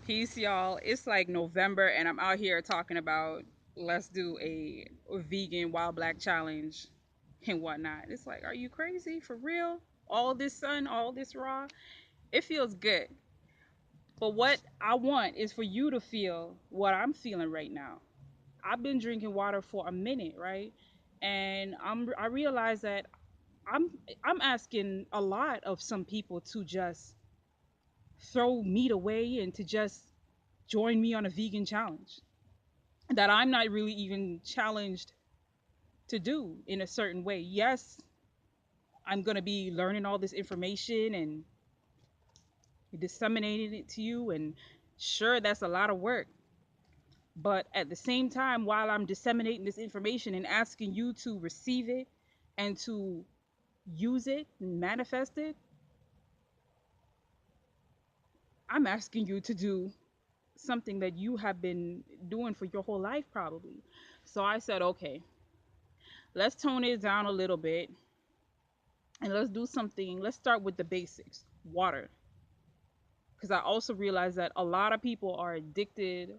Peace, y'all. It's like November, and I'm out here talking about let's do a vegan wild black challenge and whatnot. It's like, are you crazy for real? All this sun, all this raw. It feels good. But what I want is for you to feel what I'm feeling right now. I've been drinking water for a minute, right? And I realize that I'm I'm asking a lot of some people to just throw meat away and to just join me on a vegan challenge that I'm not really even challenged to do in a certain way. Yes, I'm going to be learning all this information and disseminating it to you. And sure, that's a lot of work. But at the same time, while I'm disseminating this information and asking you to receive it and to use it and manifest it, I'm asking you to do something that you have been doing for your whole life, probably. So I said, okay, let's tone it down a little bit and let's do something. Let's start with the basics, water. Because I also realize that a lot of people are addicted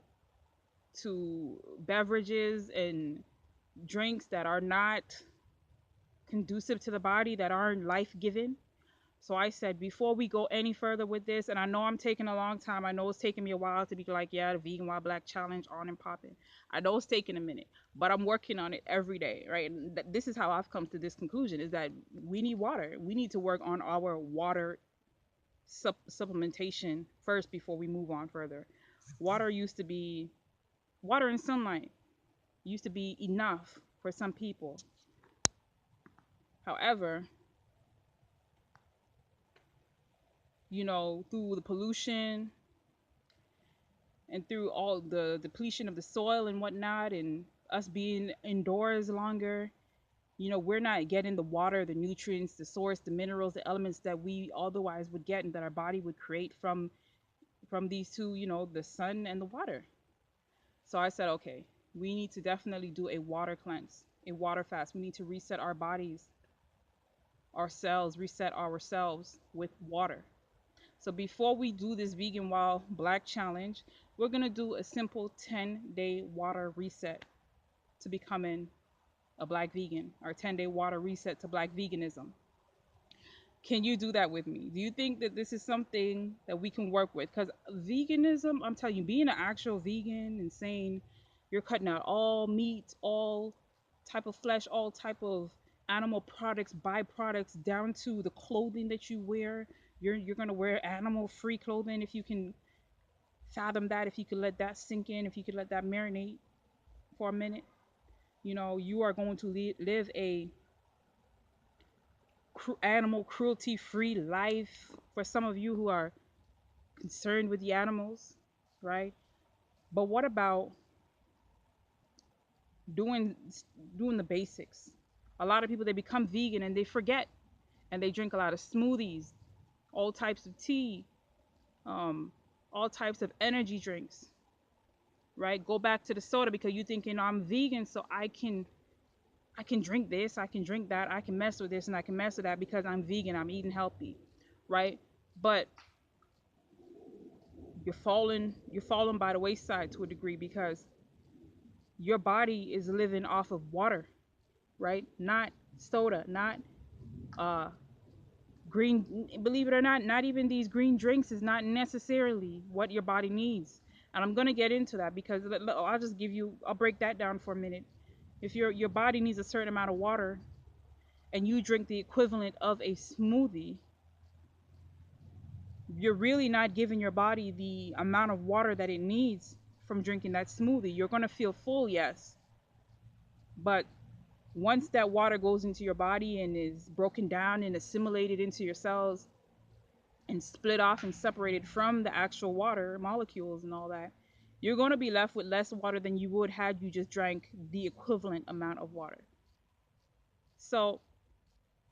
to beverages and drinks that are not conducive to the body, that aren't life giving. So I said, before we go any further with this, and I know I'm taking a long time. I know it's taking me a while to be like, yeah, the vegan wild black challenge on and popping. I know it's taking a minute, but I'm working on it every day, right? And this is how I've come to this conclusion: is that we need water. We need to work on our water supplementation first before we move on further. Water used to be water and sunlight used to be enough for some people. However, through the pollution and through all the depletion of the soil and whatnot, and us being indoors longer, we're not getting the water, the nutrients, the source, the minerals, the elements that we otherwise would get and that our body would create from these two, the sun and the water. So I said, okay, we need to definitely do a water cleanse, a water fast. We need to reset our bodies, ourselves, reset ourselves with water. So before we do this vegan wild black challenge, we're going to do a simple 10-day water reset to becoming a black vegan, our 10-day water reset to black veganism. Can you do that with me? Do you think that this is something that we can work with? Because veganism, I'm telling you, being an actual vegan and saying you're cutting out all meat, all type of flesh, all type of animal products, byproducts, down to the clothing that you wear. You're gonna wear animal-free clothing if you can fathom that, if you could let that sink in, if you could let that marinate for a minute. You are going to live a animal cruelty free life. For some of you who are concerned with the animals, right? But what about doing doing the basics? A lot of people, they become vegan and they forget, and they drink a lot of smoothies, all types of tea, um, all types of energy drinks, right? Go back to the soda because you thinking I'm vegan, so I can drink this, I can drink that, I can mess with this and I can mess with that because I'm vegan, I'm eating healthy, right? But you're falling by the wayside to a degree because your body is living off of water, right? Not soda, not uh green, believe it or not, not even these green drinks is not necessarily what your body needs. And I'm going to get into that because I'll break that down for a minute. If your body needs a certain amount of water and you drink the equivalent of a smoothie, you're really not giving your body the amount of water that it needs from drinking that smoothie. You're going to feel full, yes, but once that water goes into your body and is broken down and assimilated into your cells and split off and separated from the actual water molecules and all that, you're going to be left with less water than you would had you just drank the equivalent amount of water. So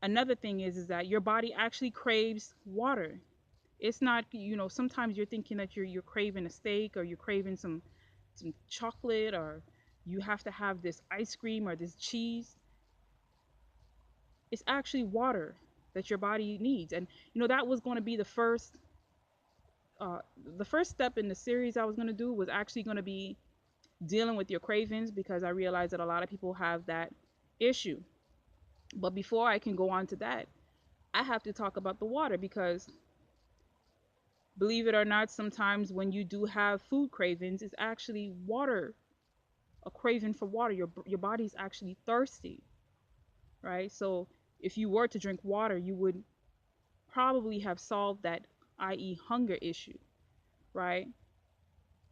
another thing is that your body actually craves water. It's not, sometimes you're thinking that you're craving a steak, or you're craving some chocolate, or you have to have this ice cream or this cheese. It's actually water that your body needs. And that was going to be the first uh, the first step in the series I was going to do was actually going to be dealing with your cravings, because I realized that a lot of people have that issue. But before I can go on to that, I have to talk about the water, because believe it or not, sometimes when you do have food cravings, it's actually water, a craving for water. Your body's actually thirsty, right? So if you were to drink water, you would probably have solved that, i.e., hunger issue, right?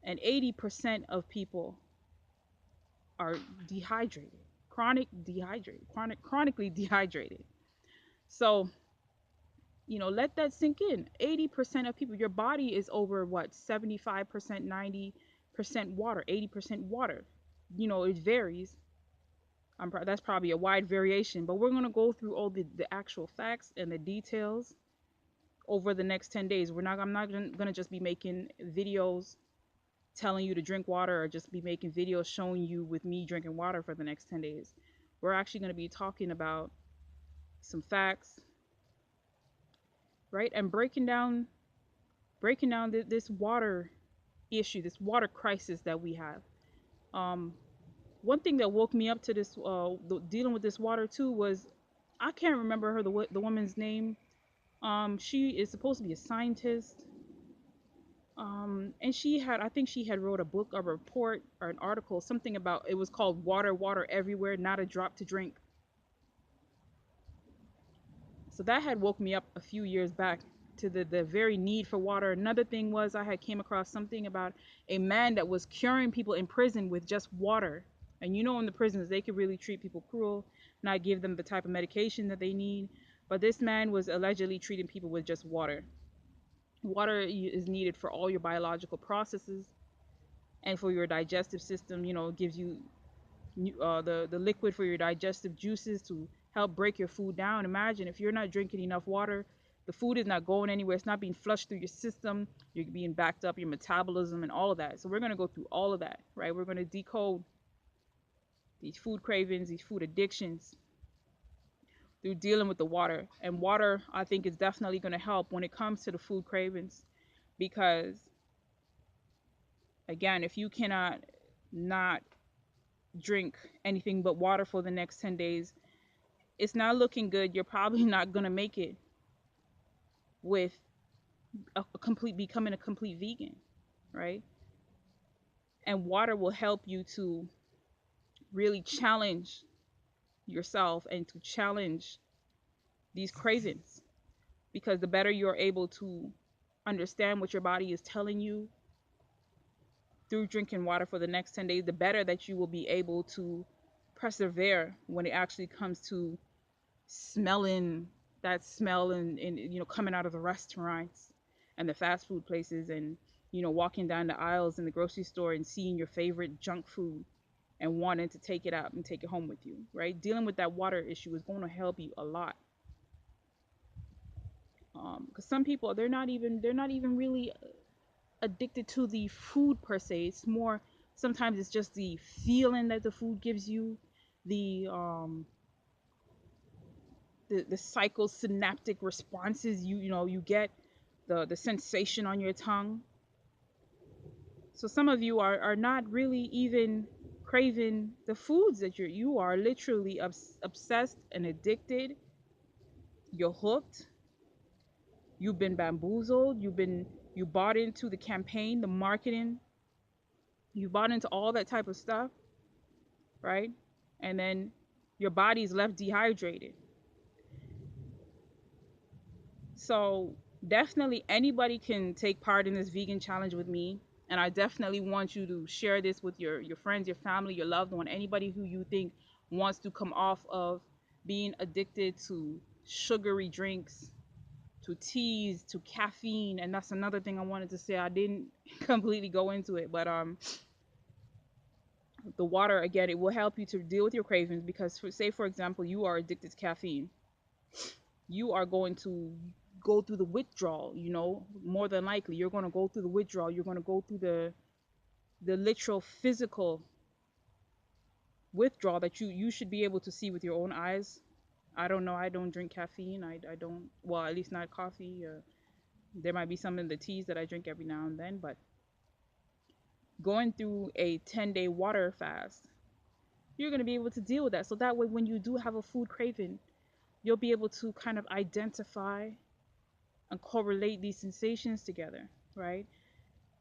And 80% of people are dehydrated, chronically dehydrated. So, let that sink in. 80% of people, your body is over what, 75%, 90% water, 80% water. It varies. That's probably a wide variation, but we're going to go through all the actual facts and the details over the next 10 days. I'm not going to just be making videos telling you to drink water, or just be making videos showing you with me drinking water for the next 10 days. We're actually going to be talking about some facts, right? And breaking down this water issue, this water crisis that we have. Um, One thing that woke me up to this, dealing with this water too, was I can't remember the woman's name. She is supposed to be a scientist. And I think she had wrote a book, a report, or an article, something about, it was called "Water, Water Everywhere, Not a Drop to Drink." So that had woke me up a few years back to the very need for water. Another thing was, I had came across something about a man that was curing people in prison with just water. And in the prisons, they could really treat people cruel, not give them the type of medication that they need. But this man was allegedly treating people with just water. Water is needed for all your biological processes and for your digestive system. It gives you the liquid for your digestive juices to help break your food down. Imagine if you're not drinking enough water, the food is not going anywhere. It's not being flushed through your system. You're being backed up, your metabolism and all of that. So we're going to go through all of that, right? We're going to decode these food cravings, these food addictions, through dealing with the water. And water, I think, is definitely going to help when it comes to the food cravings, because again, if you cannot not drink anything but water for the next 10 days, it's not looking good. You're probably not going to make it with a complete becoming a complete vegan, right? And water will help you to really challenge yourself and to challenge these cravings, because the better you're able to understand what your body is telling you through drinking water for the next 10 days, the better that you will be able to persevere when it actually comes to smelling that smell, and coming out of the restaurants and the fast food places, and walking down the aisles in the grocery store and seeing your favorite junk food and wanting to take it out and take it home with you, right? Dealing with that water issue is going to help you a lot. Because some people, they're not even really addicted to the food per se. It's more, sometimes it's just the feeling that the food gives you, the the psychosynaptic responses you get, the sensation on your tongue. So some of you are not really even craving the foods that you are literally obsessed and addicted. You're hooked. You've been bamboozled. You bought into the campaign, the marketing. You bought into all that type of stuff, right? And then your body's left dehydrated. So definitely anybody can take part in this vegan challenge with me. And I definitely want you to share this with your friends, your family, your loved one, anybody who you think wants to come off of being addicted to sugary drinks, to teas, to caffeine. And that's another thing I wanted to say. I didn't completely go into it, but the water, again, it will help you to deal with your cravings, because say for example you are addicted to caffeine, you are going to go through the withdrawal. More than likely you're going to go through the withdrawal. You're going to go through the literal physical withdrawal that you should be able to see with your own eyes. I don't know, I don't drink caffeine. I don't, well, at least not coffee. There might be some in the teas that I drink every now and then, but going through a 10-day water fast, you're going to be able to deal with that. So that way, when you do have a food craving, you'll be able to kind of identify and correlate these sensations together, right?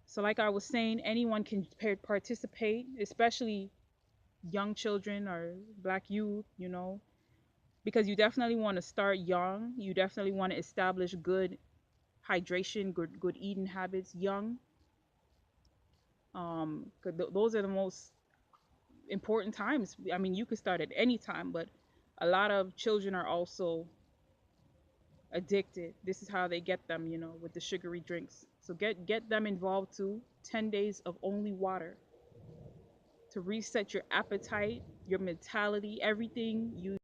So, like I was saying, anyone can participate, especially young children or black youth, because you definitely want to start young. You definitely want to establish good hydration, good eating habits young. 'Cause those are the most important times. I mean, you could start at any time, but a lot of children are also addicted. This is how they get them, with the sugary drinks. So get them involved too. 10 days of only water to reset your appetite, your mentality, everything.